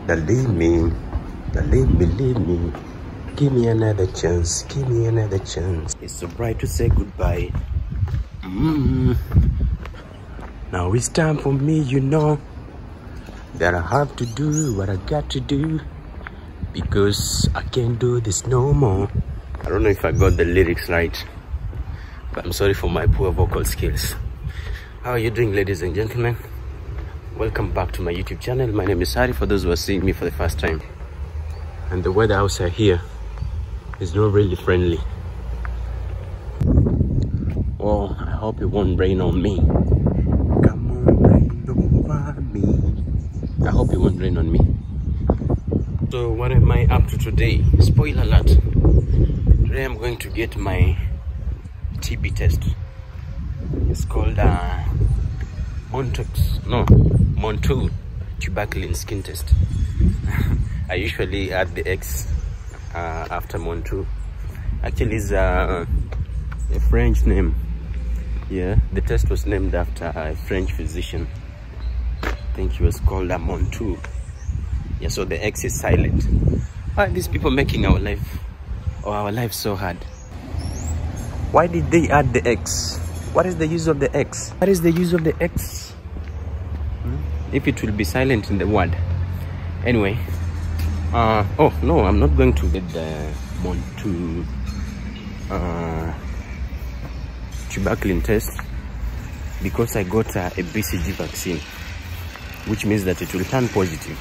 Believe me, believe me. Give me another chance, give me another chance. It's so bright to say goodbye. Now it's time for me, you know, that I have to do what I got to do, because I can't do this no more. I don't know if I got the lyrics right, but I'm sorry for my poor vocal skills. How are you doing, ladies and gentlemen? Welcome back to my YouTube channel. My name is Hari, for those who are seeing me for the first time. And the weather outside here is not really friendly. Well, I hope it won't rain on me. Come on, rain over me. I hope it won't rain on me. So what am I up to today? Spoiler alert. Today I'm going to get my TB test. It's called Montu tuberculin skin test. I usually add the X after Montu. Actually, it's a French name. Yeah, the test was named after a French physician. I think he was called Montu. Yeah, so the X is silent. Why are these people making our life so hard? Why did they add the X? What is the use of the X? What is the use of the X? If it will be silent in the word. Anyway, oh no, I'm not going to get the Montu tuberculin test, because I got a BCG vaccine, which means that it will turn positive.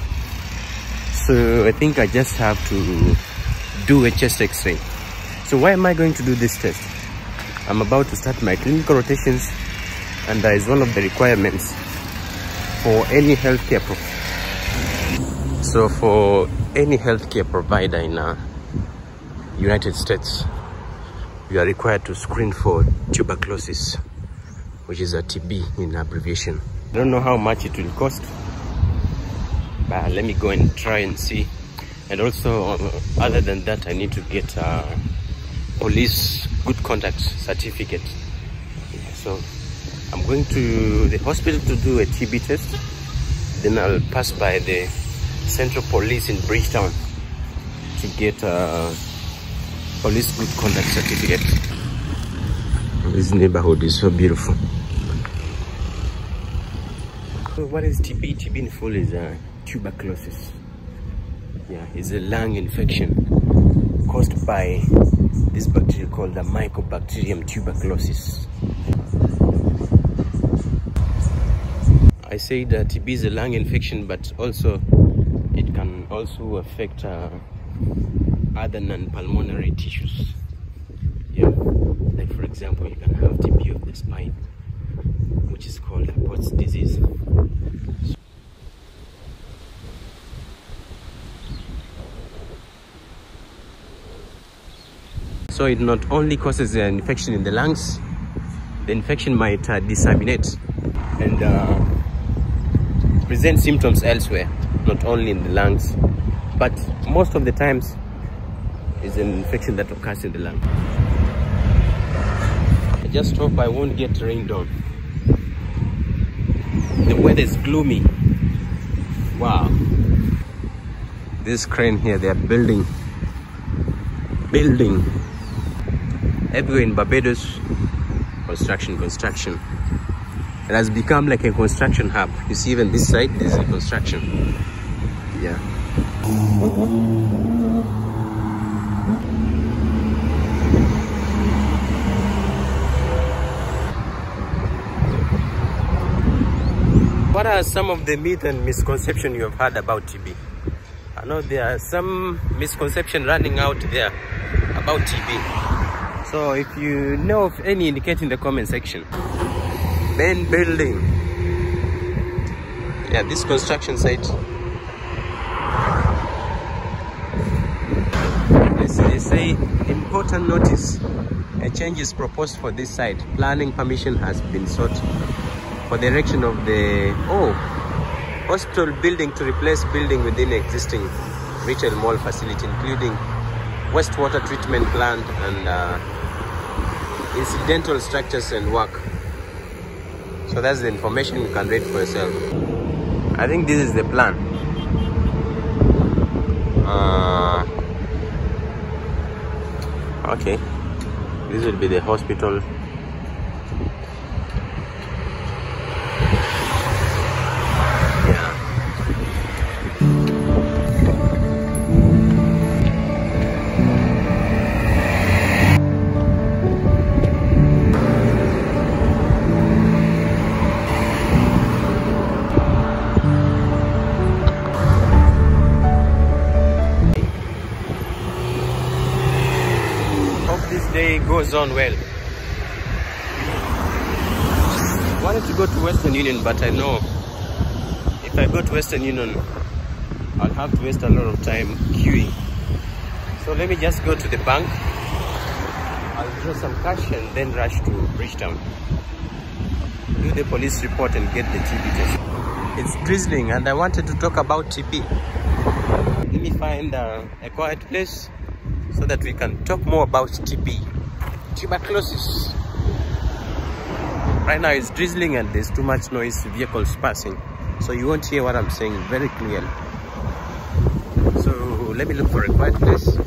So I think I just have to do a chest x-ray. So why am I going to do this test? I'm about to start my clinical rotations, and that is one of the requirements for any healthcare provider in United States. You are required to screen for tuberculosis, which is a TB in abbreviation. I don't know how much it will cost, but let me go and try and see. And also, other than that, I need to get a police good conduct certificate. So I'm going to the hospital to do a TB test. Then I'll pass by the Central Police in Bridgetown to get a police good conduct certificate. This neighborhood is so beautiful. So what is TB? TB in full is tuberculosis. Yeah, it's a lung infection caused by this bacteria called the Mycobacterium tuberculosis. I say that TB is a lung infection, but also it can also affect other non-pulmonary tissues. Yeah, like for example, you can have TB of the spine, which is called Pott's disease. So it not only causes an infection in the lungs, the infection might disseminate and present symptoms elsewhere, not only in the lungs, but most of the times is an infection that occurs in the lung. I just hope I won't get rained on. The weather is gloomy. Wow. This crane here, they are building. Everywhere in Barbados, construction. It has become like a construction hub. You see, even this side, there's a construction. Yeah. What are some of the myths and misconceptions you have heard about TB? I know there are some misconceptions running out there about TB. So if you know of any, indicate in the comment section. Main building. Yeah, this construction site. They say, important notice. A change is proposed for this site. Planning permission has been sought for the erection of the hospital building to replace building within existing retail mall facility, including wastewater treatment plant and incidental structures and work. So that's the information you can read for yourself. I think this is the plan. Okay, this will be the hospital. Day goes on well. Wanted to go to Western Union, but I know if I go to Western Union, I'll have to waste a lot of time queuing. So let me just go to the bank. I'll draw some cash and then rush to Bridgetown. Do the police report and get the TB test. It's drizzling and I wanted to talk about TB. Let me find a quiet place so that we can talk more about TB, tuberculosis. Right now it's drizzling and there's too much noise, vehicles passing, so you won't hear what I'm saying very clearly. So let me look for a quiet place.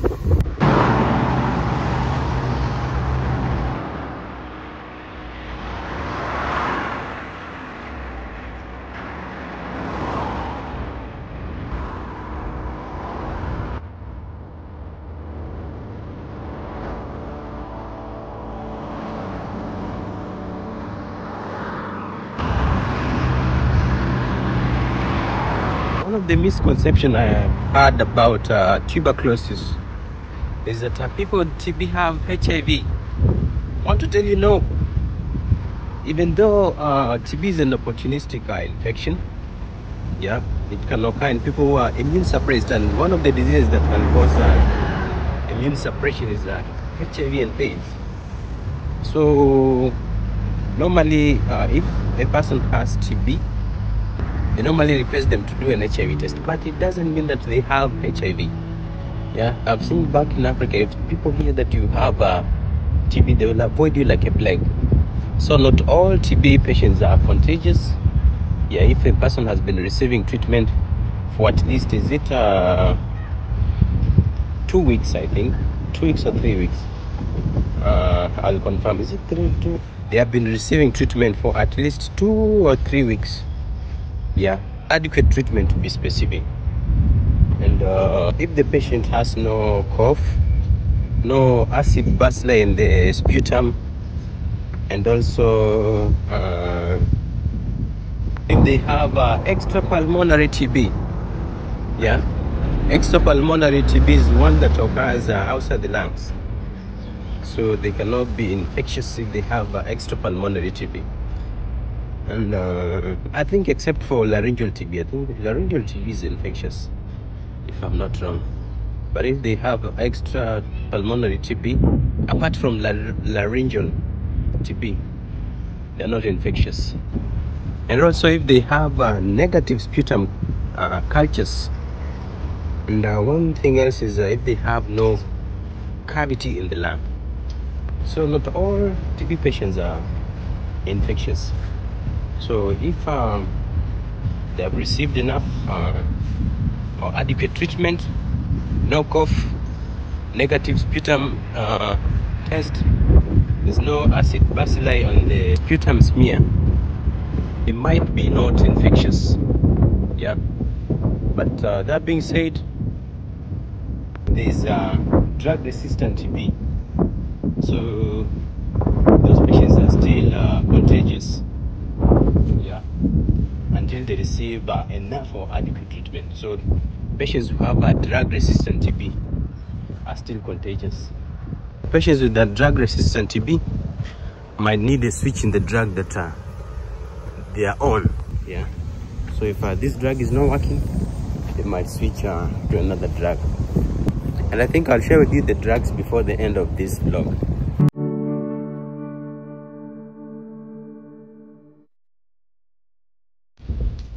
One of the misconceptions I have heard about tuberculosis is that people with TB have HIV. I want to tell you no. Even though TB is an opportunistic infection, yeah, it can occur in people who are immune suppressed, and one of the diseases that can cause immune suppression is HIV and AIDS. So normally, if a person has TB, they normally request them to do an HIV test, but it doesn't mean that they have HIV. Yeah, I've seen back in Africa, if people hear that you have TB, they will avoid you like a plague. So not all TB patients are contagious. Yeah, if a person has been receiving treatment for at least, is it 2 weeks, I think, 2 weeks or 3 weeks? I'll confirm. Is it 2? They have been receiving treatment for at least 2 or 3 weeks. Yeah, adequate treatment to be specific. And if the patient has no cough, no acid bacilli in the sputum, and also if they have extrapulmonary TB, yeah, extrapulmonary TB is one that occurs outside the lungs, so they cannot be infectious if they have extrapulmonary TB. And I think except for laryngeal TB, I think laryngeal TB is infectious, if I'm not wrong. But if they have extra pulmonary TB, apart from laryngeal TB, they're not infectious. And also if they have negative sputum cultures. And one thing else is if they have no cavity in the lung. So not all TB patients are infectious. So if they have received enough or adequate treatment, no cough, negative sputum test, there's no acid bacilli on the sputum smear, it might be not infectious. Yeah, but that being said, there's drug-resistant TB, so those patients are still contagious. Yeah, until they receive enough or adequate treatment. So patients who have a drug-resistant TB are still contagious. Patients with that drug-resistant TB might need a switch in the drug that they are on. Yeah, so if this drug is not working, they might switch to another drug. And I think I'll share with you the drugs before the end of this vlog.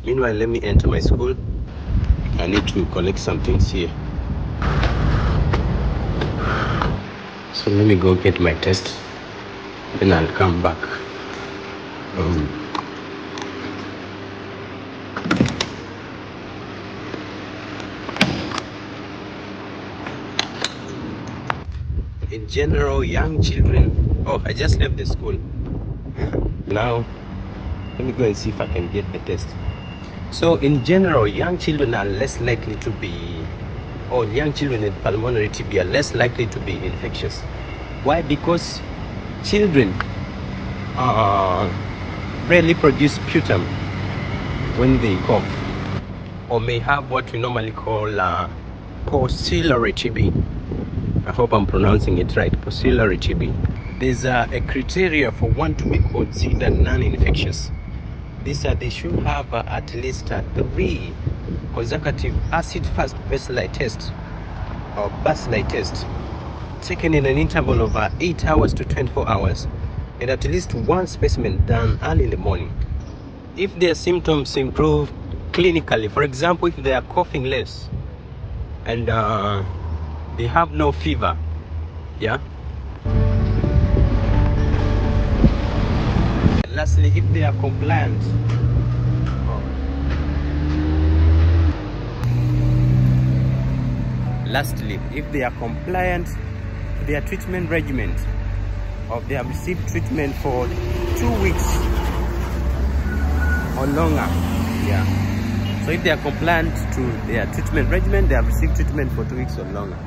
Meanwhile, let me enter my school. I need to collect some things here. So let me go get my test, then I'll come back. in general, young children. Oh, I just left the school. Now, let me go and see if I can get the test. So, in general, young children are less likely to be, or young children with pulmonary TB are less likely to be infectious. Why? Because children rarely produce sputum when they cough, or may have what we normally call postillary TB. I hope I'm pronouncing it right. Postillary TB. There's a criteria for one to be considered non-infectious. They should have at least 3 consecutive acid-fast bacilli tests or bacilli test taken in an interval of 8 hours to 24 hours, and at least 1 specimen done early in the morning. If their symptoms improve clinically, for example, if they are coughing less and they have no fever, yeah. And lastly, if they are compliant, to their treatment regimen, or they have received treatment for 2 weeks or longer, yeah. So if they are compliant to their treatment regimen, they have received treatment for 2 weeks or longer,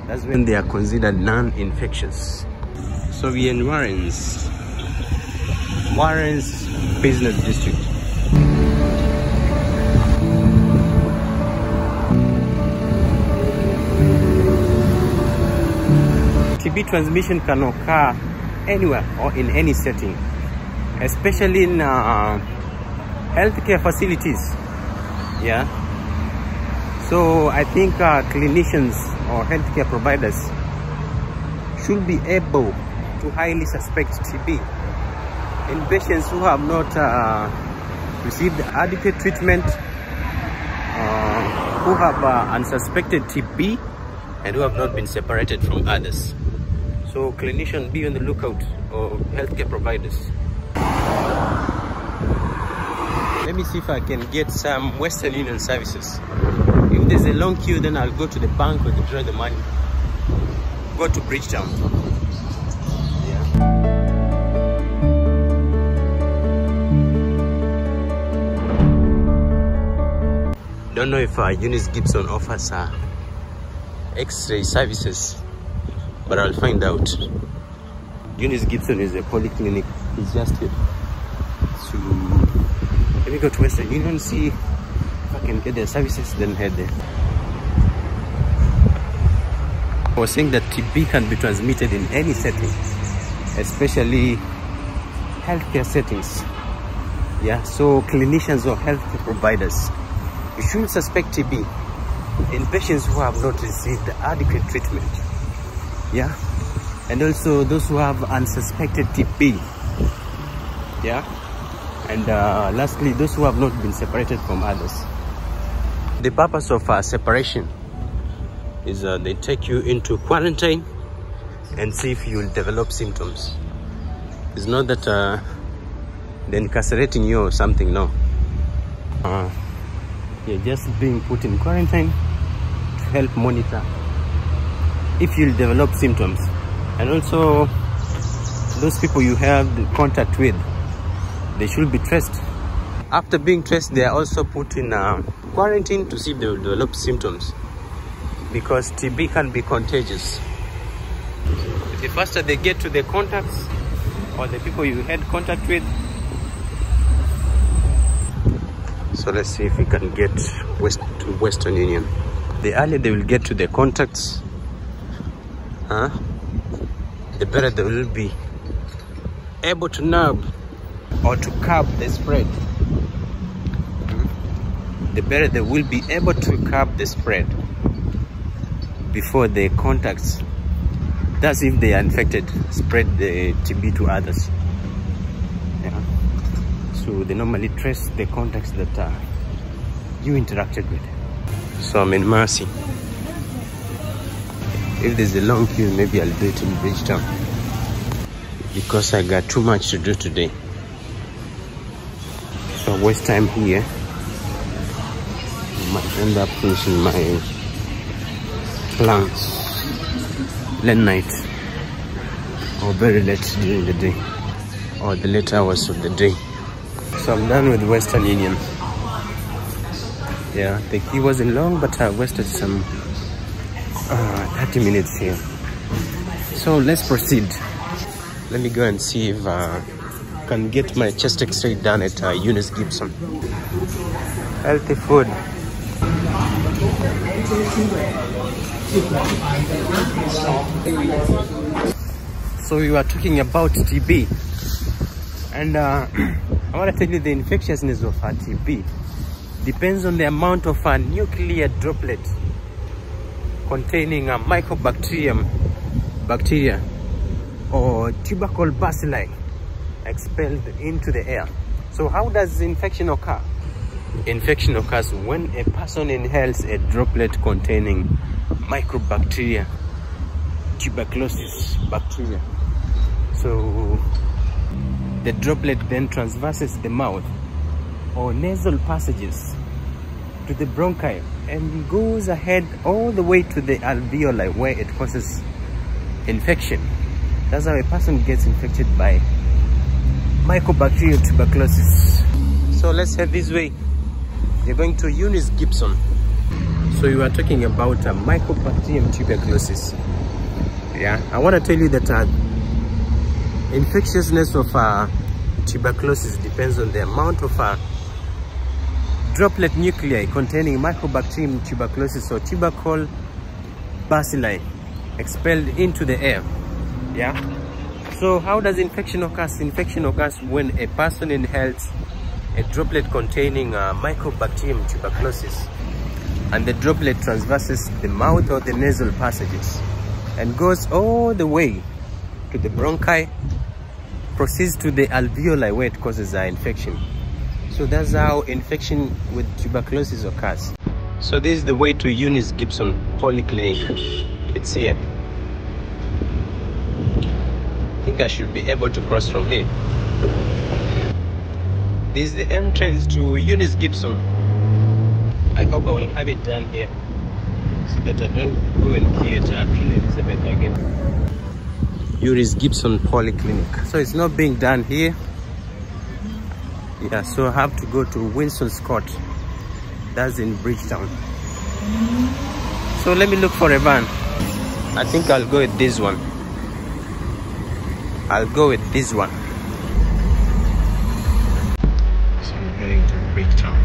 that's when they are considered non-infectious. So we are in Warren's business district. TB transmission can occur anywhere or in any setting, especially in healthcare facilities, yeah. So I think clinicians or healthcare providers should be able to highly suspect TB in patients who have not received adequate treatment, who have unsuspected TB, and who have not been separated from others. So clinicians, be on the lookout, or healthcare providers. Let me see if I can get some Western Union services. If there's a long queue, then I'll go to the bank or withdraw the money. Go to Bridgetown. Yeah. Don't know if Eunice Gibson offers X-ray services, but I'll find out. Eunice Gibson is a polyclinic. It's just here. So let me go to Western Union, see if I can get their services, then head there. I was saying that TB can be transmitted in any setting, especially healthcare settings. Yeah, so clinicians or healthcare providers, you shouldn't suspect TB in patients who have not received adequate treatment. Yeah, and also those who have unsuspected TB. Yeah, and lastly, those who have not been separated from others. The purpose of separation is they take you into quarantine and see if you will develop symptoms. It's not that they're incarcerating you or something, no. You're just being put in quarantine to help monitor if you'll develop symptoms. And also, those people you have contact with, they should be traced. After being traced, they are also put in quarantine to see if they will develop symptoms, because TB can be contagious. The faster they get to the contacts or the people you had contact with. So let's see if we can get to Western Union. The earlier they will get to the contacts, the better they will be able to nab or to curb the spread. The better they will be able to curb the spread before the contacts, that's if they are infected, spread the TB to others. Yeah. So they normally trace the contacts that you interacted with. So I'm in Mercy. If there's a long queue, maybe I'll do it in Bridgetown, because I got too much to do today. So I waste time here. I might end up finishing my plans. late night or very late during the day, or the late hours of the day. So I'm done with Western Union. Yeah, the queue wasn't long, but I wasted some 30 minutes here. So let's proceed. Let me go and see if I can get my chest x-ray done at Eunice Gibson. Healthy food. So we were talking about TB, and I want to tell you the infectiousness of TB depends on the amount of a nuclear droplet containing a mycobacterium bacteria or tubercle bacilli expelled into the air. So how does infection occur? Infection occurs when a person inhales a droplet containing mycobacteria, tuberculosis bacteria. So the droplet then transverses the mouth or nasal passages to the bronchi and goes ahead all the way to the alveoli, where it causes infection. That's how a person gets infected by mycobacterial tuberculosis. So let's head this way. You're going to Eunice Gibson. So you are talking about mycobacterium tuberculosis. Yeah, I want to tell you that infectiousness of tuberculosis depends on the amount of droplet nuclei containing mycobacterium tuberculosis or tubercle bacilli expelled into the air. Yeah. So how does infection occur? Infection occurs when a person inhales a droplet containing mycobacterium tuberculosis, and the droplet transverses the mouth or the nasal passages and goes all the way to the bronchi, proceeds to the alveoli where it causes infection. So that's how infection with tuberculosis occurs. So this is the way to Eunice Gibson Polyclinic. It's here. I think I should be able to cross from here. This is the entrance to Eunice Gibson. I hope I will have it done here, so that I don't go and create Queen Elizabeth again. Eunice Gibson Polyclinic. So it's not being done here. Yeah, so I have to go to Winston Scott. That's in Bridgetown. So let me look for a van. I think I'll go with this one. I'll go with this one. So I'm heading to Bridgetown.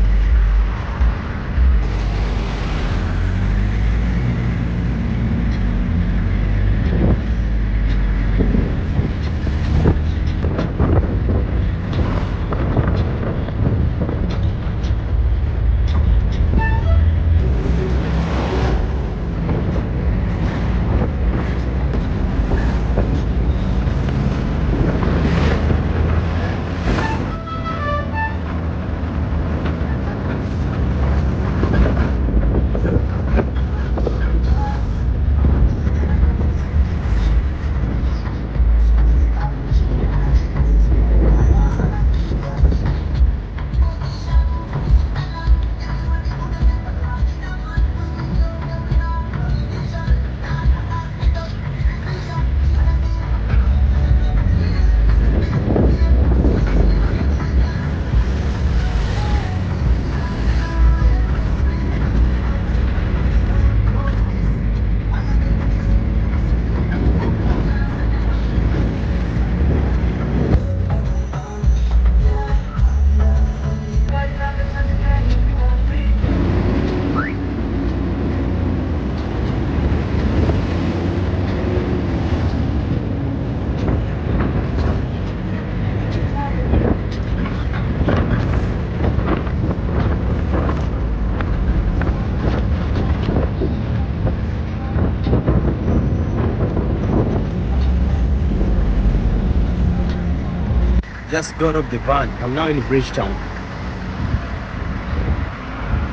Just got off the van. I'm now in Bridgetown.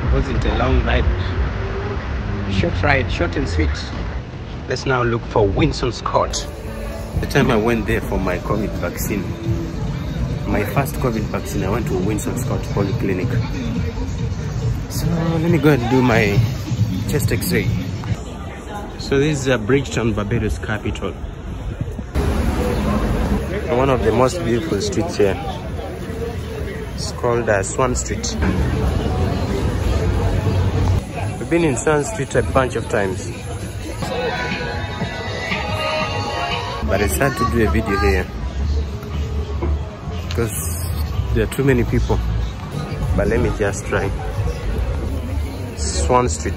It wasn't a long ride. Short ride, short and sweet. Let's now look for Winston Scott. The time I went there for my COVID vaccine, my first COVID vaccine, I went to Winston Scott Polyclinic. So let me go and do my chest x-ray. So this is Bridgetown, Barbados capital. One of the most beautiful streets here. It's called Swan Street. We've been in Swan Street a bunch of times, but it's hard to do a video here because there are too many people. But let me just try. Swan Street,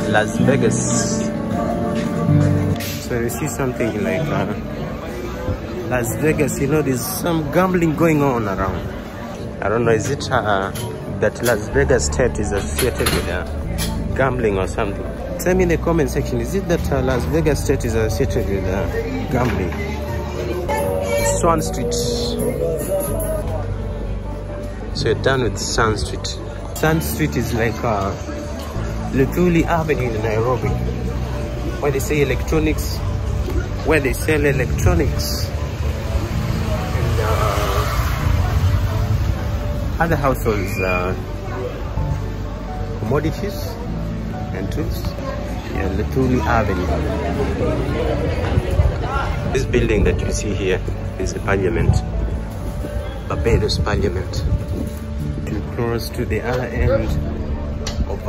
Las Vegas. So you see something like Las Vegas, you know, there's some gambling going on around. I don't know, is it that Las Vegas state is associated with gambling or something? Tell me in the comment section, is it that Las Vegas state is associated with gambling? Swan Street. So you're done with Swan Street. Swan Street is like Luthuli Avenue in Nairobi, where they say electronics, where they sell electronics and other households commodities and tools. Yeah, Luthuli Avenue. This building that you see here is the Parliament, Barbados Parliament. To cross to the other end of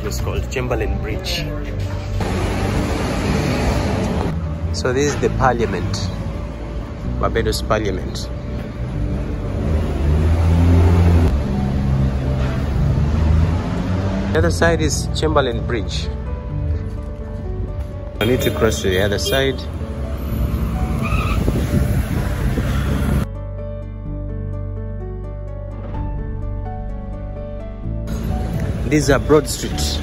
it's called Chamberlain Bridge. So this is the Parliament, Barbados Parliament. The other side is Chamberlain Bridge. I need to cross to the other side. These are Broad Street.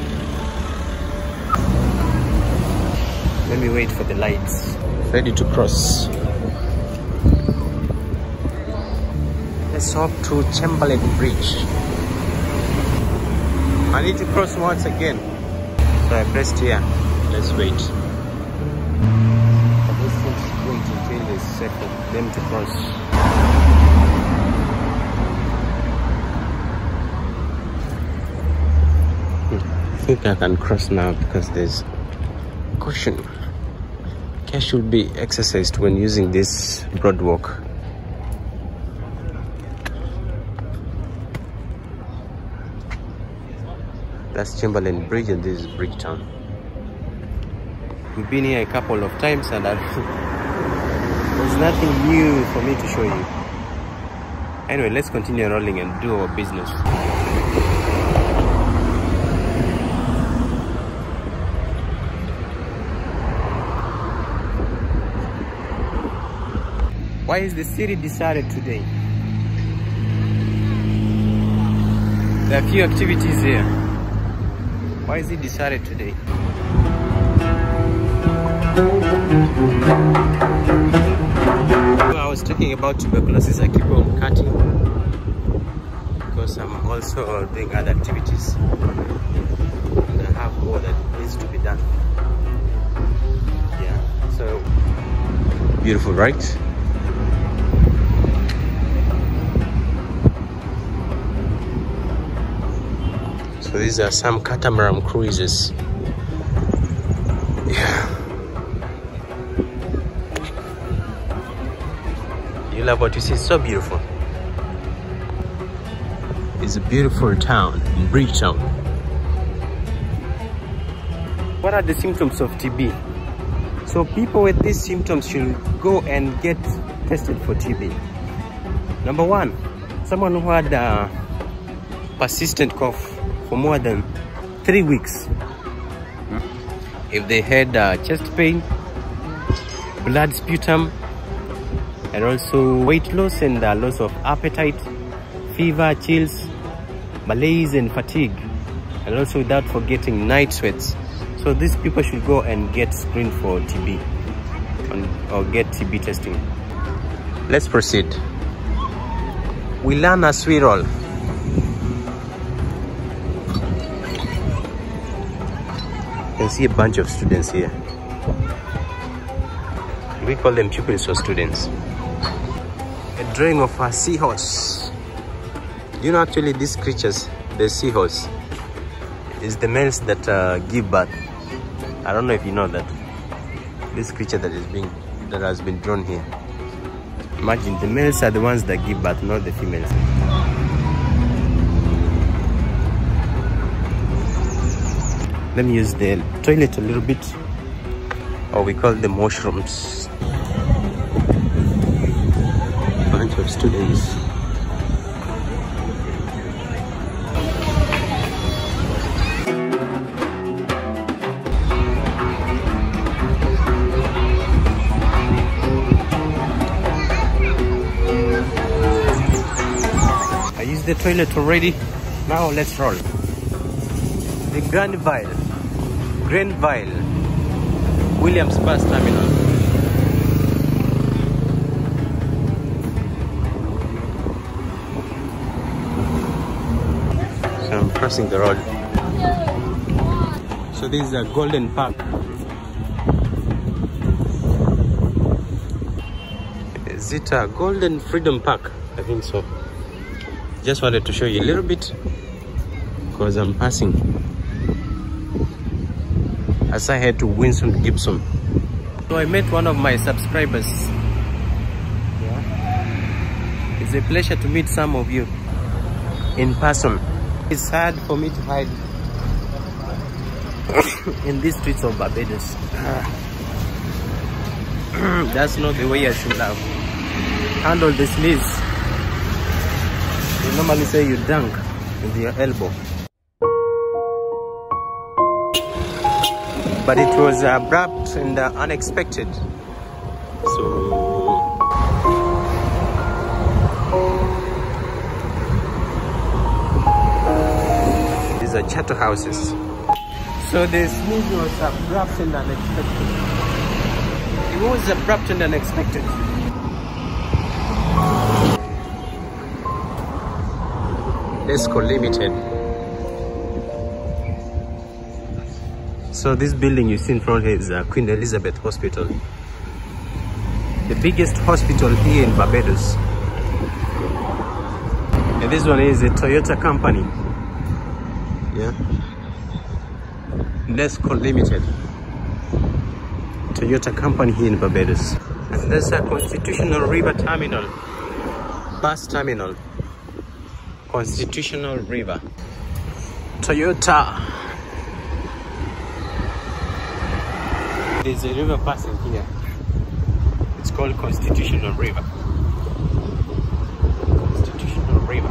Let me wait for the lights. Ready to cross. Let's hop to Chamberlain Bridge. I need to cross once again. So I pressed here. Let's wait. Let's wait until it's set for them to cross. I think I can cross now because there's caution. Care should be exercised when using this broad walk. That's Chamberlain Bridge and this is Bridgetown. We've been here a couple of times and there's nothing new for me to show you. Anyway, let's continue rolling and do our business. Why is the city decided today? There are a few activities here. Why is it decided today? I was talking about tuberculosis. I keep on cutting because I'm also doing other activities and I have more that needs to be done. Yeah, so beautiful, right? So these are some catamaran cruises. Yeah. You love what you see, it's so beautiful. It's a beautiful town, Bridgetown. What are the symptoms of TB? So people with these symptoms should go and get tested for TB. Number one, someone who had a persistent cough for more than 3 weeks. If they had chest pain, blood sputum, and also weight loss and loss of appetite, fever, chills, malaise and fatigue, and also without forgetting night sweats. So these people should go and get screened for TB or get TB testing. Let's proceed. We learn as we roll. You can see a bunch of students here. We call them pupils or students. A drawing of a seahorse. You know, actually these creatures, the seahorse, is the males that give birth. I don't know if you know that. This creature that has been drawn here. Imagine, the males are the ones that give birth, not the females. Let me use the toilet a little bit, or we call them washrooms. Bunch of students. I used the toilet already. Now let's roll. The Granville, Williams Bus Terminal. So I'm crossing the road. So this is a Golden Park. Is it a Golden Freedom Park? I think so. Just wanted to show you a little bit because I'm passing as I head to Winston Gibson. So I met one of my subscribers. Yeah. It's a pleasure to meet some of you in person. It's hard for me to hide in these streets of Barbados. That's not the way I should have handled the sneeze. You normally say you dunk with your elbow. But it was abrupt and unexpected. So these are chattel houses. So the sneeze was abrupt and unexpected. It was abrupt and unexpected. Esco Limited. So this building you see in front here is Queen Elizabeth Hospital, the biggest hospital here in Barbados. And this one is a Toyota company. Yeah, Esco Limited, Toyota company here in Barbados. And there's a Constitutional River Terminal, bus terminal. Constitutional River, Toyota. There's a river passing here. It's called Constitutional River. Constitutional River.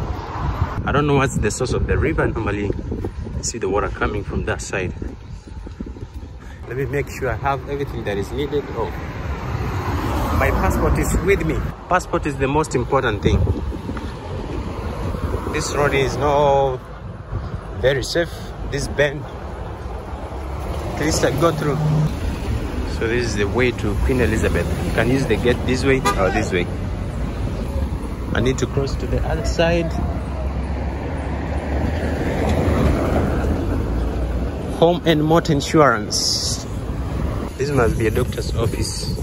I don't know what's the source of the river. Normally, you see the water coming from that side. Let me make sure I have everything that is needed. Oh, my passport is with me. Passport is the most important thing. This road is not very safe. This bend, at least I go through. So this is the way to Queen Elizabeth. You can use the gate this way or this way. I need to cross to the other side. Home and motor insurance. This must be a doctor's office.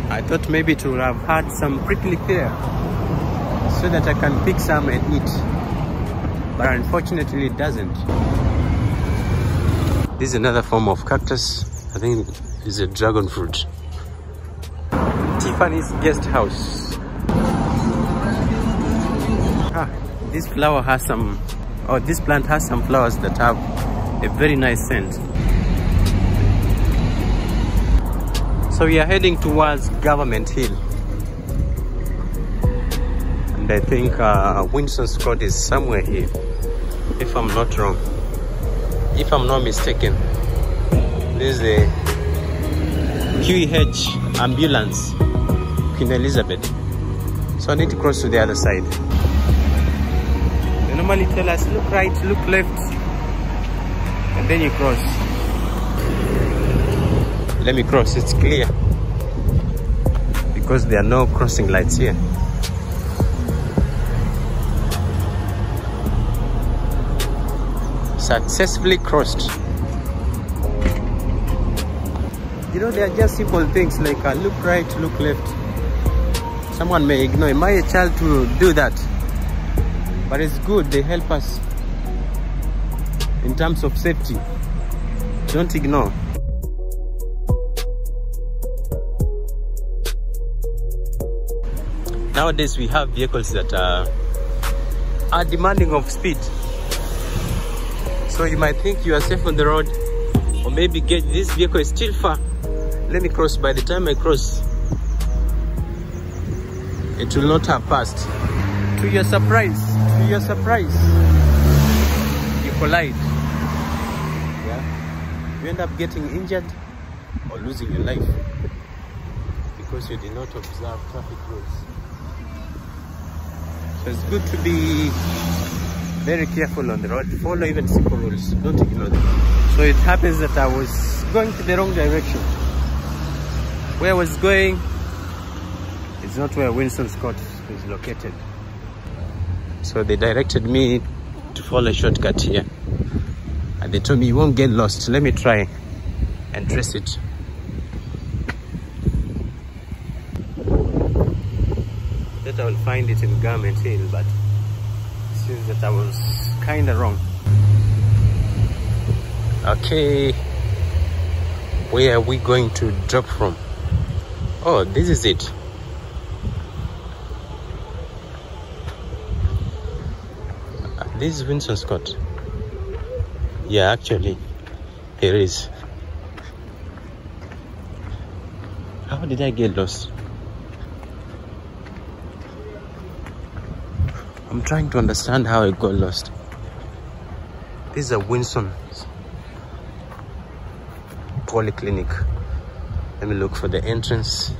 I thought maybe it would have had some prickly pear so that I can pick some and eat, but unfortunately it doesn't. This is another form of cactus. I think it's a dragon fruit. Tiffany's guest house. This flower has some, or this plant has some flowers that have a very nice scent. So we are heading towards Government Hill, and I think Winston Scott is somewhere here, if I'm not wrong, if I'm not mistaken. This is a QEH ambulance, Queen Elizabeth. So I need to cross to the other side. They normally tell us look right, look left, and then you cross. Let me cross, it's clear because there are no crossing lights here. Successfully crossed. You know, they are just simple things like look right, look left. Someone may ignore. Am I a child to do that? But it's good, they help us in terms of safety. Don't ignore. Nowadays we have vehicles that are demanding of speed. So you might think you are safe on the road, or maybe get this vehicle is still far. Let me cross. By the time I cross, it will not have passed. To your surprise, you collide. Yeah, you end up getting injured or losing your life because you did not observe traffic rules. So it's good to be very careful on the road. Follow even simple rules. Don't ignore them. So it happens that I was going to the wrong direction. Where I was going is not where Winston Scott is located. So they directed me to follow a shortcut here. And they told me you won't get lost. Let me try and trace it. That I will find it in Garment Hill, but it seems that I was kind of wrong. Okay, where are we going to drop from? Oh, this is it. This is Winston Scott. Yeah, actually, here is. How did I get lost? I'm trying to understand how I got lost. This is a Winston Polyclinic. Let me look for the entrance.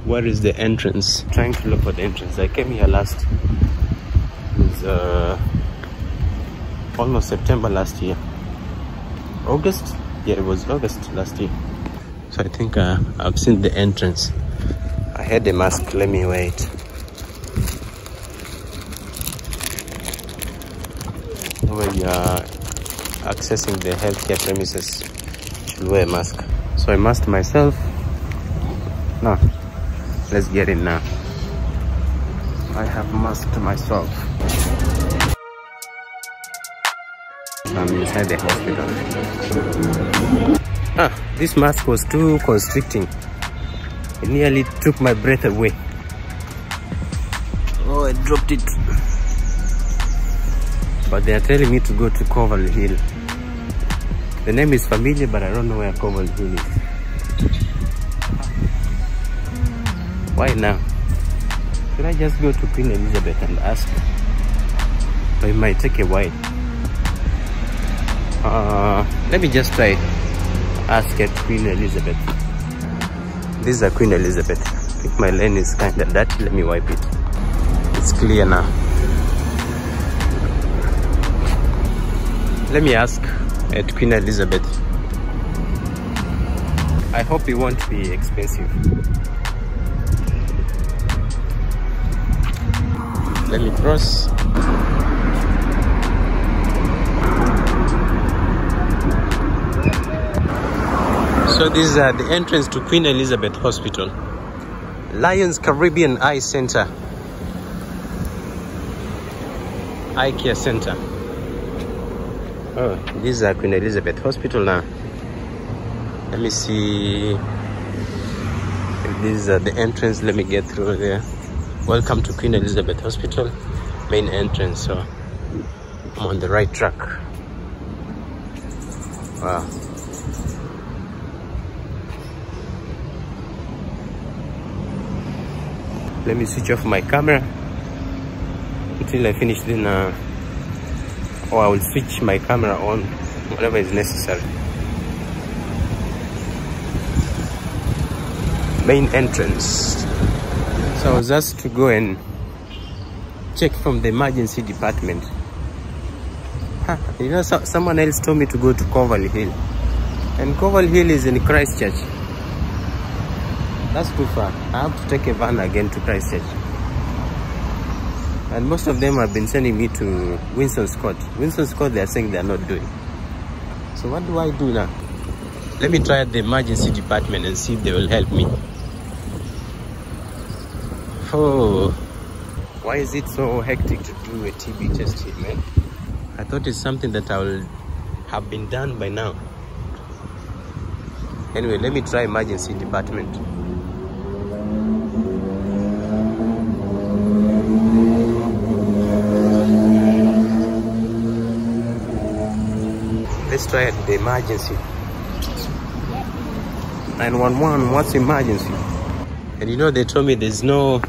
Where is the entrance? I'm trying to look for the entrance. I came here last. It was almost September last year. August? Yeah, it was August last year. So I think I've seen the entrance. I had a mask. Let me wait. When you are accessing the healthcare premises, you should wear a mask. So I masked myself. Now, let's get in now. I have masked myself. I'm inside the hospital. This mask was too constricting. It nearly took my breath away. Oh, I dropped it. But they are telling me to go to Covell Hill. The name is familiar, but I don't know where Covell Hill is. Why now? Should I just go to Queen Elizabeth and ask? Or it might take a while. Let me just try ask at Queen Elizabeth. This is a Queen Elizabeth. I think my lane is kind of dirty. Let me wipe it. It's clear now. Let me ask at Queen Elizabeth. I hope it won't be expensive. Let me cross. So this is the entrance to Queen Elizabeth Hospital. Lions Caribbean Eye Center. Eye Care Center. Oh, this is Queen Elizabeth Hospital now. Let me see if this is the entrance. Let me get through there. Welcome to Queen Elizabeth Hospital, main entrance. So I'm on the right track. Wow. Let me switch off my camera until I finish then, or I will switch my camera on whatever is necessary. Main entrance. So I was asked to go and check from the emergency department. You know, someone else told me to go to Covell Hill, and Covell Hill is in Christchurch. That's too far. I have to take a van again to Christchurch. And most of them have been sending me to Winston Scott. Winston Scott, they are saying they are not doing. So what do I do now? Let me try at the emergency department and see if they will help me. Oh, why is it so hectic to do a TB test here, man? I thought it's something that I will have been done by now. Anyway, let me try emergency department. Let's try at the emergency. 911, what's emergency? And you know, they told me there's no,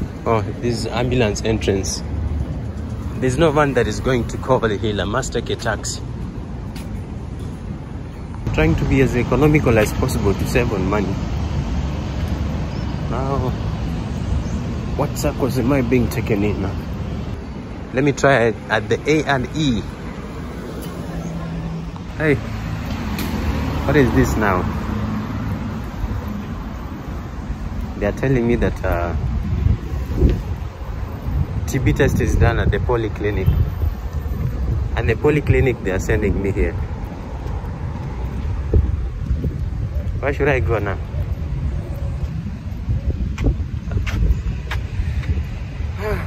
this ambulance entrance. There's no van that is going to cover the hill. I must take a taxi. I'm trying to be as economical as possible to save on money. Now, what circles am I being taken in now? Let me try it at the A&E. Hey, what is this now? They are telling me that TB test is done at the polyclinic. And the polyclinic, they are sending me here. Where should I go now?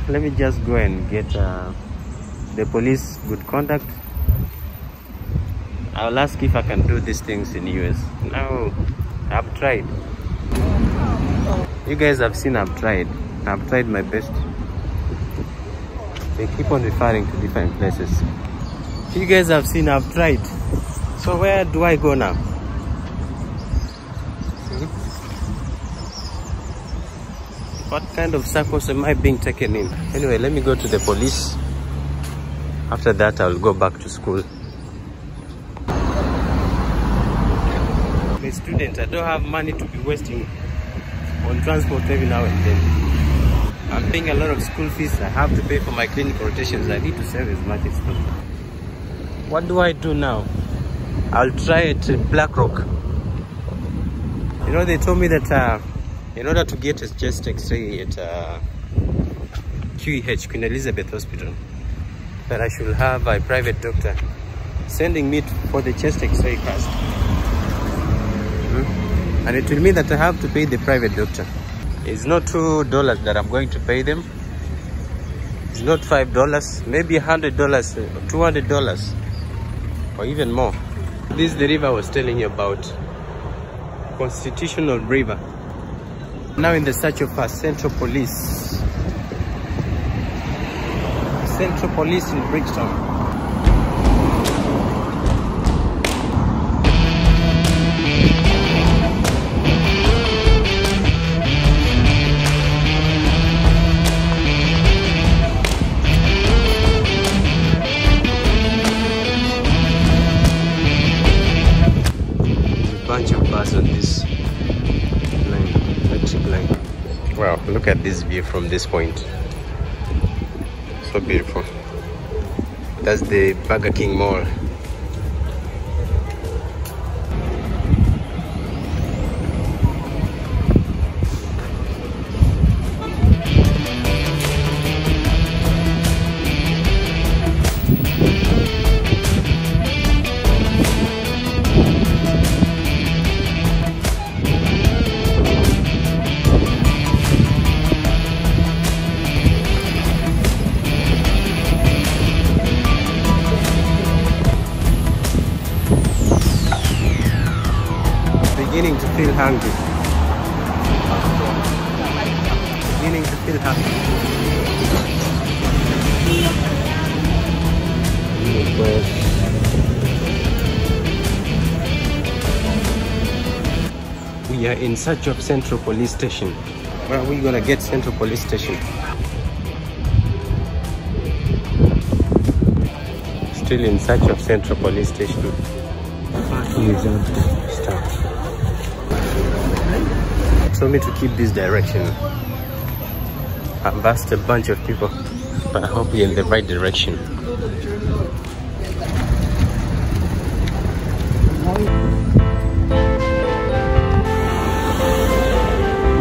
Let me just go and get the police good conduct. I'll ask if I can do these things in US. No, I've tried. You guys have seen I've tried my best. They keep on referring to different places. You guys have seen I've tried. So where do I go now? What kind of circles am I being taken in? Anyway, let me go to the police. After that, I'll go back to school. I'm a student. I don't have money to be wasting on transport every now and then. I'm paying a lot of school fees. I have to pay for my clinic rotations. I need to save as much as possible. What do I do now? I'll try it at BlackRock. You know, they told me that in order to get a chest x-ray at QEH, Queen Elizabeth Hospital, that I should have a private doctor sending me for the chest x-ray first. And it will mean that I have to pay the private doctor. It's not $2 that I'm going to pay them. It's not $5, maybe $100, $200, or even more. This is the river I was telling you about. Constitutional River. Now in the search of a Central Police. Central Police in Bridgetown. Bunch of bars on this line, electric line. Wow, look at this view from this point. So beautiful. That's the Burger King Mall. Beginning to feel hungry. Beginning to feel hungry. We are in search of Central Police Station. Where are we gonna get Central Police Station? Still in search of Central Police Station. Stop. Told me to keep this direction. I've asked a bunch of people, but I hope we're in the right direction.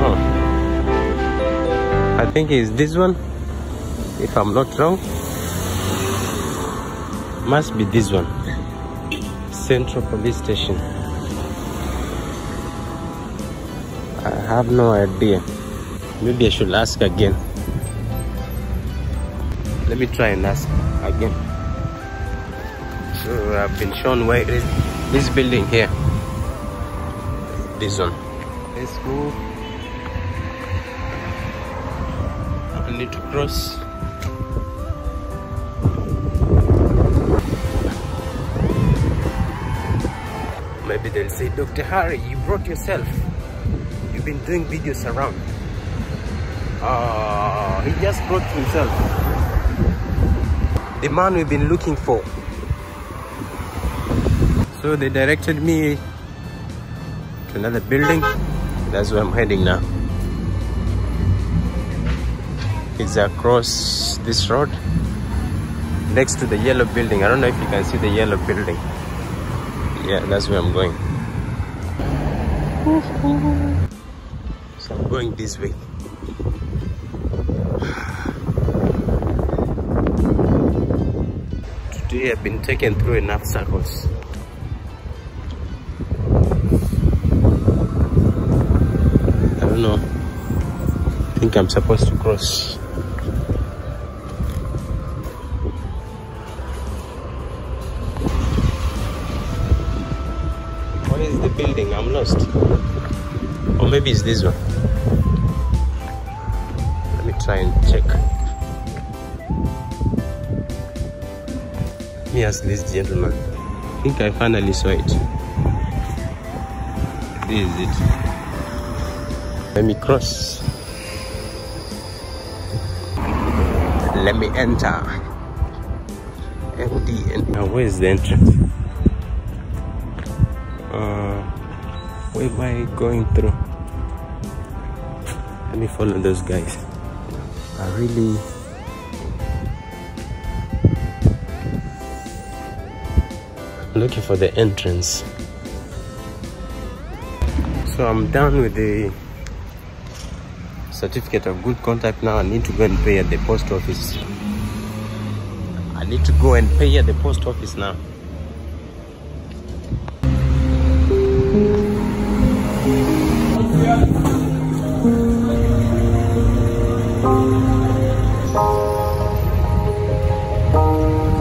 Oh, I think it's this one. if I'm not wrong. Must be this one. Central Police Station. I have no idea. Maybe I should ask again. Let me try and ask again. So I've been shown where it is. This building here. This one. Let's go. I need to cross. Maybe they'll say, Dr. Harry, you brought yourself. You've been doing videos around. He just brought himself. The man we've been looking for. So they directed me to another building. That's where I'm heading now. It's across this road, next to the yellow building. I don't know if you can see the yellow building. Yeah, that's where I'm going. So I'm going this way. Today I've been taken through enough circles. I don't know. I think I'm supposed to cross. What is the building? I'm lost. Or maybe it's this one. Let me try and check. Let me ask this gentleman. I think I finally saw it. This is it. Let me cross. Let me enter. Now where is the entrance? Where am I going through? Let me follow those guys. I'm looking for the entrance. So I'm done with the certificate of good conduct. Now I need to go and pay at the post office. I need to go and pay at the post office now.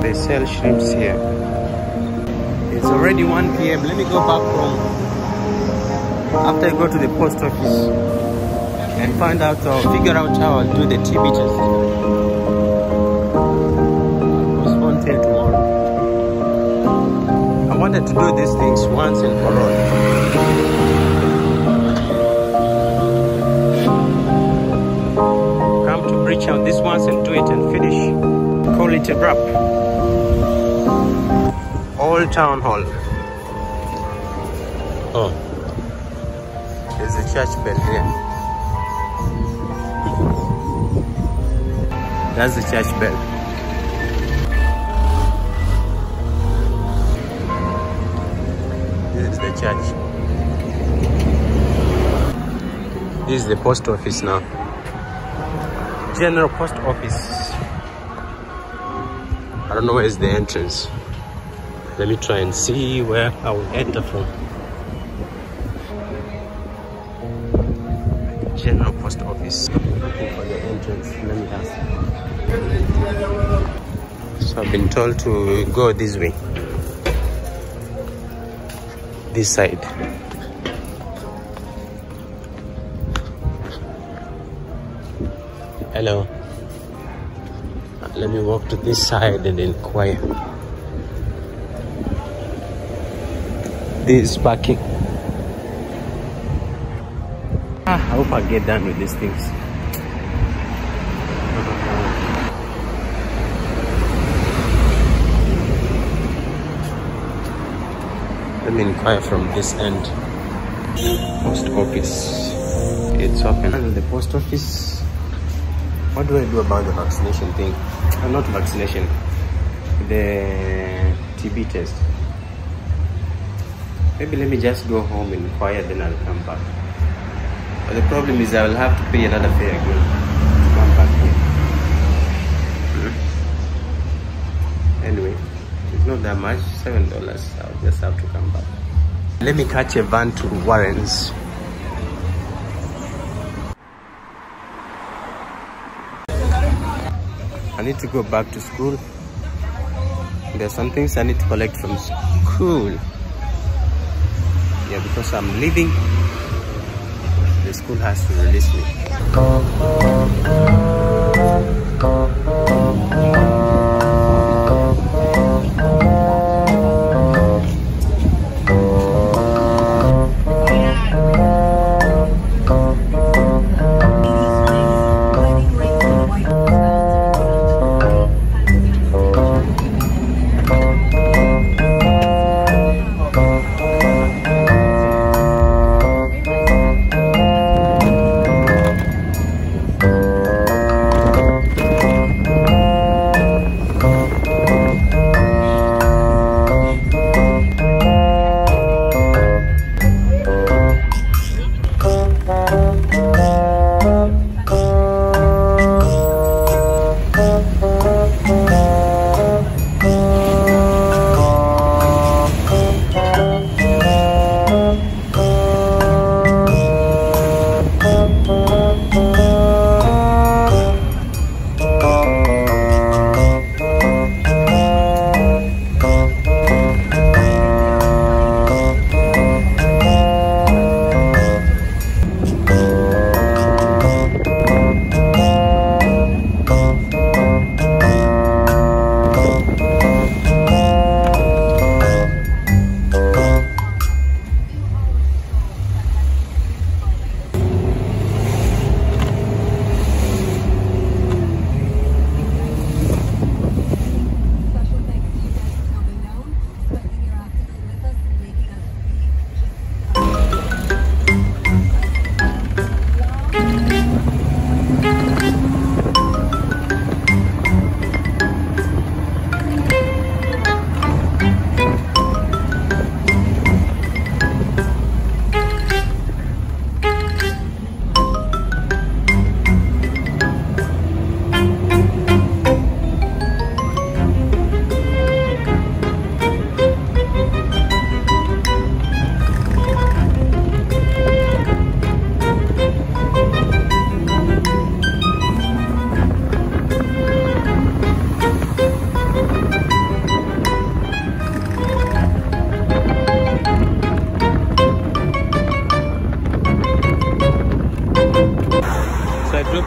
They sell shrimps here. It's already 1 p.m. Let me go back home after I go to the post office and find out or figure out how I'll do the TB test. Postpone till tomorrow. I wanted to do these things once and for all. Come to reach out this once and do it and finish. Call it a wrap. Old Town Hall. Oh, there's a church bell here. That's the church bell. This is the church. This is the post office now. General post office. I don't know where is the entrance. Let me try and see where I will enter from. General post office. Looking for the entrance. Let me ask. So I've been told to go this way. This side. Hello. Let me walk to this side and inquire. This is parking. I hope I get done with these things. Let me inquire from this end. Post office. It's open. And the post office. What do I do about the vaccination thing? Not vaccination. The TB test. Maybe let me just go home and inquire, then I'll come back. But the problem is I will have to pay another fare again to come back here. that much, $7. I'll just have to come back. Let me catch a van to Warren's. I need to go back to school. There's some things I need to collect from school. Yeah, because I'm leaving, the school has to release me.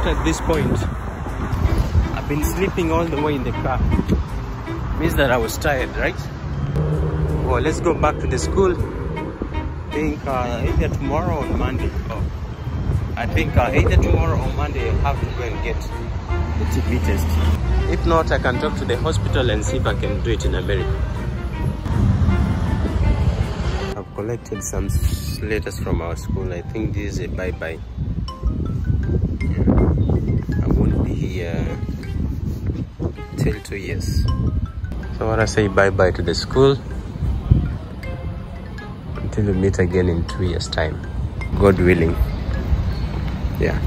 At this point, I've been sleeping all the way in the car. Means that I was tired, right? Well, let's go back to the school. I think either tomorrow or Monday. Oh, I think either tomorrow or Monday I have to go and get the TB test. If not, I can talk to the hospital and see if I can do it in America. I've collected some letters from our school. I think this is a bye-bye. Here till 2 years. So I want to say bye-bye to the school until we meet again in 2 years' time, God willing. Yeah.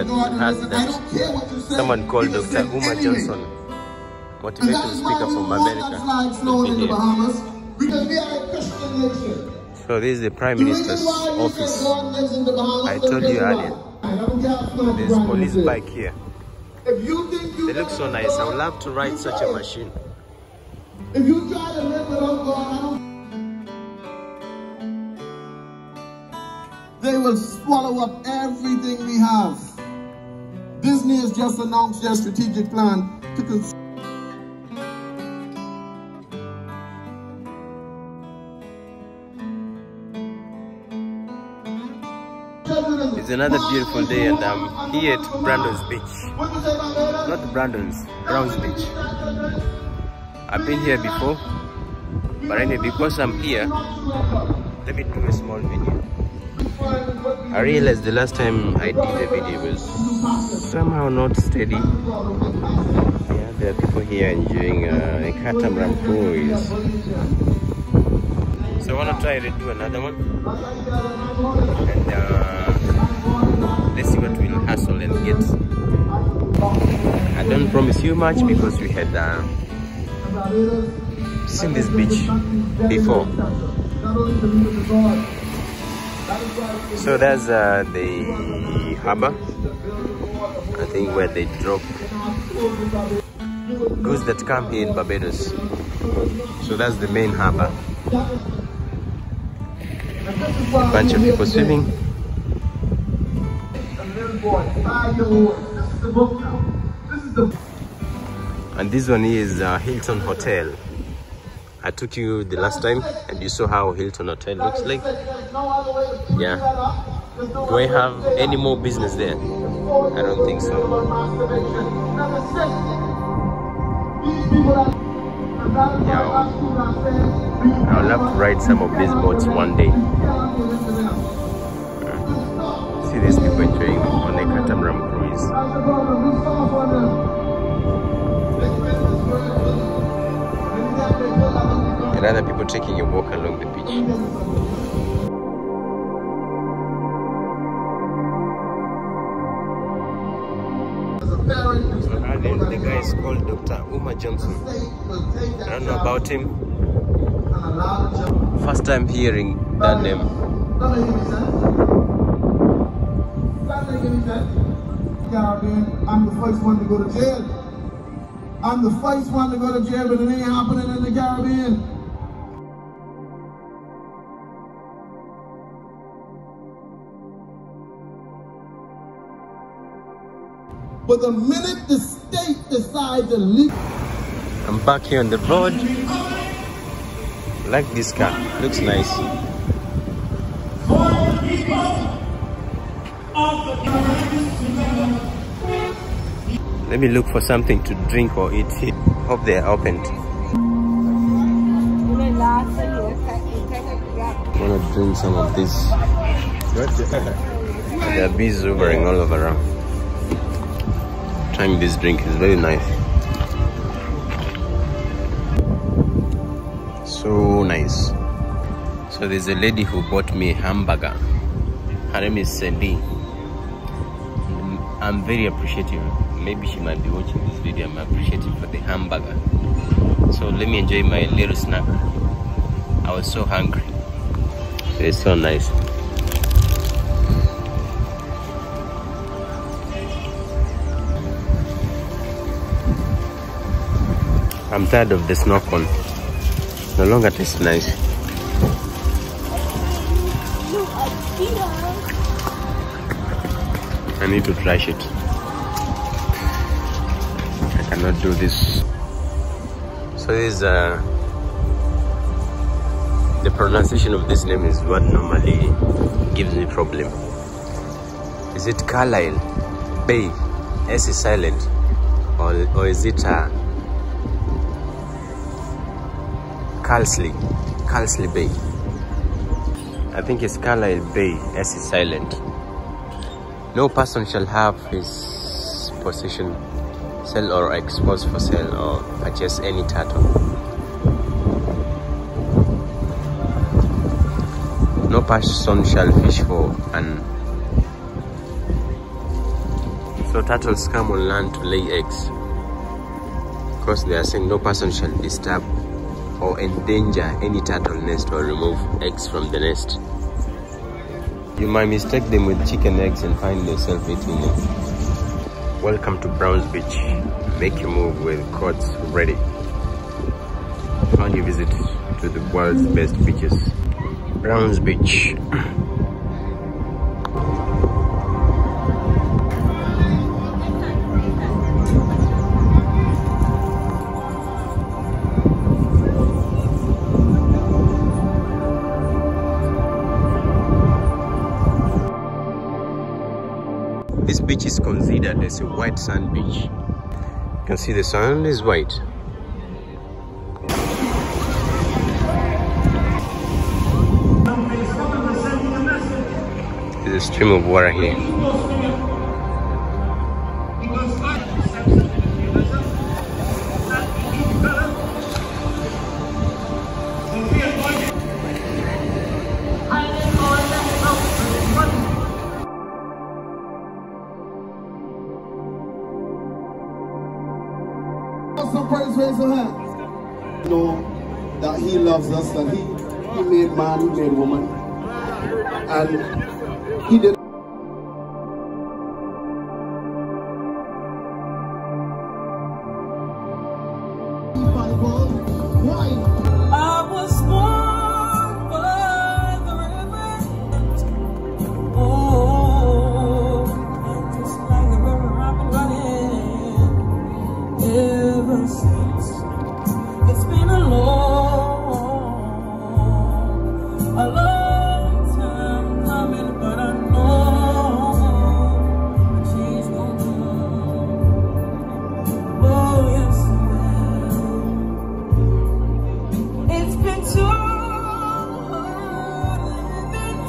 here has that someone called Dr. Uma Johnson, motivational speaker from America, will be here. So this is the Prime Minister's office. I told you earlier. There's police bike here. They look so nice. I would love to ride such a machine. If you try to live without God, they will swallow up everything we have. Disney has just announced their strategic plan to consume. It's another beautiful day and I'm here at Brandon's Beach. Not Brandon's, Brown's Beach. I've been here before, but anyway, because I'm here, let me do a small video. I realized the last time I did a video was somehow not steady. Yeah, there are people here enjoying a catamaran cruise. So I want to try to do another one. And let's see what we'll hustle and get. I don't promise you much because we had seen this beach before. So that's the harbor, I think, where they drop goods that come here in Barbados. So that's the main harbor. A bunch of people swimming. And this one is Hilton Hotel. I took you the last time and you saw how Hilton Hotel looks like. Yeah. Do I have any more business there? I don't think so. Yeah, I would love to ride some of these boats one day. See these people enjoying on a catamaran cruise. And other people taking a walk along the beach. So the guy is called Dr. Uma Johnson. I don't know about him. First time hearing that name. I'm the first one to go to jail. I'm the first one to go to jail, but it ain't happening in the Caribbean. But the minute the state decides to leave... I'm back here on the road. I like this car, looks nice. Let me look for something to drink or eat here. Hope they are opened. I want to drink some of this. There are bees hovering all over around. Trying this drink is very nice. So nice. So there's a lady who bought me a hamburger. Her name is Sandy. I'm very appreciative. Maybe she might be watching this video. I'm appreciative for the hamburger. So let me enjoy my little snack. I was so hungry. It's so nice. I'm tired of the snow cone. No longer tastes nice. I need to trash it. I cannot do this. So this is the pronunciation of this name is what normally gives me problem. Is it Carlisle Bay? S is silent, or is it Carlisle Bay? I think it's Carlisle Bay. S is silent. No person shall have his possession, sell or expose for sale or purchase any turtle. No person shall fish for an So turtles come on land to lay eggs. Of course, they are saying no person shall disturb or endanger any turtle nest or remove eggs from the nest. You might mistake them with chicken eggs and find yourself eating them. Welcome to Browns Beach. Make your move with courts ready. On your visit to the world's best beaches. Browns Beach. This beach is considered as a white sand beach. You can see the sand is white. There's a stream of water here. Some praise, raise your hand. Know that he loves us, that he made man, he made woman. And he did. I was born by the river. Oh, just like the river I've been running ever since. It's been a long time coming, but I know a change won't come. Oh yes. It's been too hard living,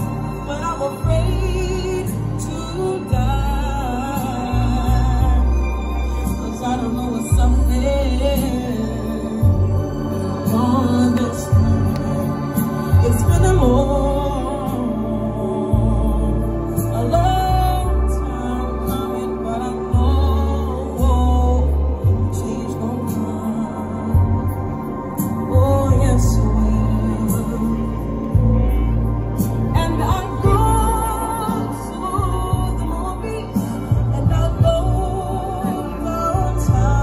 but I'm afraid to die, 'cause I don't know what someday on this time. It's been a long time coming, but I know change won't come. Oh yes, it will. And I go to the movies, and I go downtown.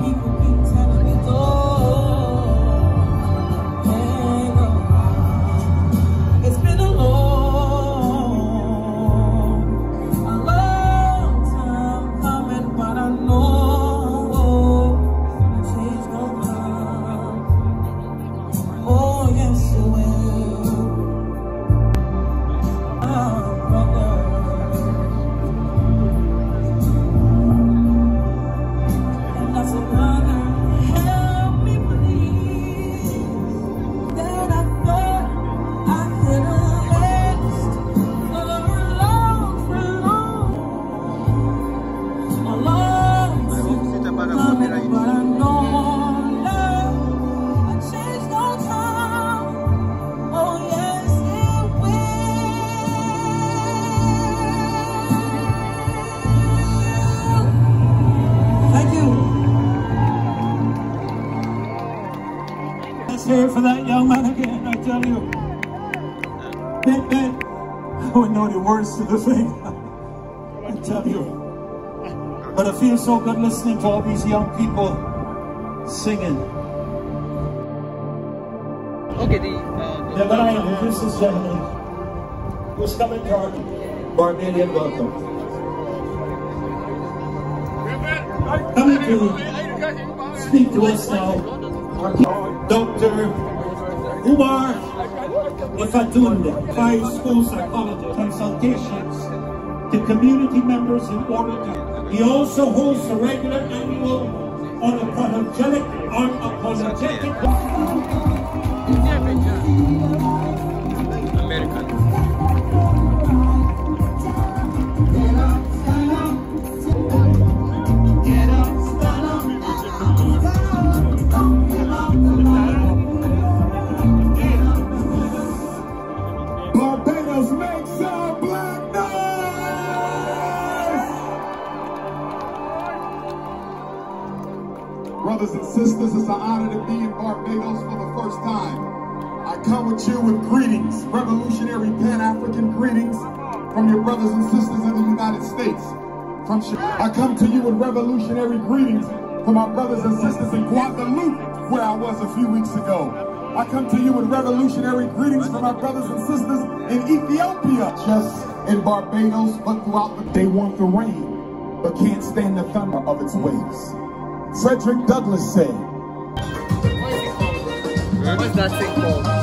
People keep telling me don't hang around. It's been a long time coming, but I know change won't come. Oh yes, it will. Brother. And I said, brother, help me please, that I thought I could last for a long time, but I know love, a change don't come. Oh yes, it will. Thank you. Let's hear it for that young man again, I tell you. Ben, I wouldn't know the words to the thing, I tell you. But it feels so good listening to all these young people singing. Okay, Yeah, but I am, this is gentlemen, who's coming to our Barbadian welcome. Coming to speak to us now, our Dr. Umar Ifatunde, 5 school psychology consultations to community members in order to. He also holds a regular annual unapologetic American. Barbados, make some black noise! Brothers and sisters, it's an honor to be in Barbados for the first time. I come with you with greetings, revolutionary Pan-African greetings from your brothers and sisters in the United States. I come to you with revolutionary greetings from our brothers and sisters in Guadeloupe, where I was a few weeks ago. I come to you with revolutionary greetings from our brothers and sisters in Ethiopia, just in Barbados, but throughout the... They want the rain, but can't stand the thunder of its waves. Frederick Douglass said... What's that thing called?